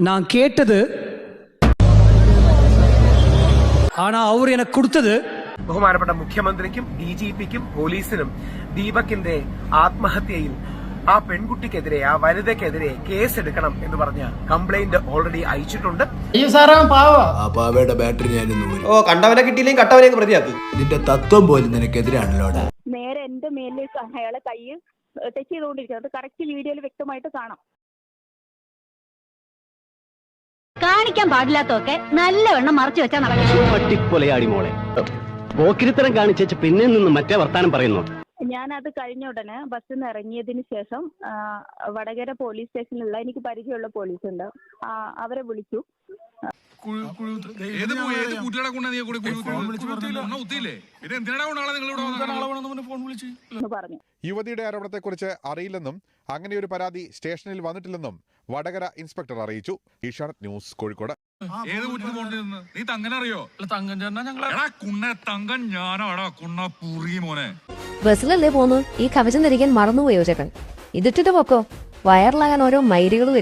நான் கேட்டது ஆனா அவர் எனக்கு கொடுத்தது. ബഹുമാനപ്പെട്ട മുഖ്യമന്ത്രിക്കും DGPക്കും പോലീസിനും ദീപകിന്റെ ആത്മഹത്യയിൽ ആ പെൺകുട്ടിക്കെതിരെ ആ വനിതയ്ക്കെതിരെ കേസ് എടുക്കണം എന്ന് പറഞ്ഞ കംപ്ലൈന്റ് ഓൾറെഡി അയച്ചിട്ടുണ്ട്. പാവയുടെ ബാറ്ററി ഞാൻ കണ്ടവനെ കിട്ടിയില്ലെങ്കിൽ കട്ടവനെ പ്രതിയാക്ക്. നിന്റെ തത്വം പോലും നിനക്കെതിരാണല്ലോ. നേരെ എന്റെ മേലിൽ അയാളെ കൈ ടച്ച് ചെയ്തുകൊണ്ടിരിക്കുന്നത് കറക്റ്റ് വീഡിയോയിൽ വ്യക്തമായിട്ട് കാണാം. കാണിക്കാൻ പാടില്ലാത്തൊക്കെ നല്ലവണ്ണം മറച്ചു വെച്ചാൽ നടക്കും. പട്ടിപ്പൊലയാടി മോളെ, പോക്കിരിത്തരം കാണിച്ചു പിന്നെ നിന്ന് മറ്റേ വർത്താനം പറയുന്നു. ഞാൻ അത് കഴിഞ്ഞ ഉടനെ ബസ്സിൽ നിന്ന് ഇറങ്ങിയതിന് ശേഷം വടകര പോലീസ് സ്റ്റേഷനിലുള്ള എനിക്ക് പരിചയമുള്ള പോലീസ് ഉണ്ട്, അവരെ വിളിച്ചു. പറഞ്ഞു യുവതിയുടെ ആരോപണത്തെക്കുറിച്ച് അറിയില്ലെന്നും അങ്ങനെയൊരു പരാതി സ്റ്റേഷനിൽ വന്നിട്ടില്ലെന്നും വടകര ഇൻസ്പെക്ടർ അറിയിച്ചു. ഏഷ്യാനെറ്റ് ന്യൂസ്, കോഴിക്കോട്. ബസ്സിലല്ലേ പോന്നു? ഈ കവചം ധരിക്കാൻ മറന്നുപോയോ ചേട്ടൻ? ഇതിട്ടിട്ട് പൊക്കോ, വയറിലാകാൻ ഓരോ മൈലുകൾ വരും.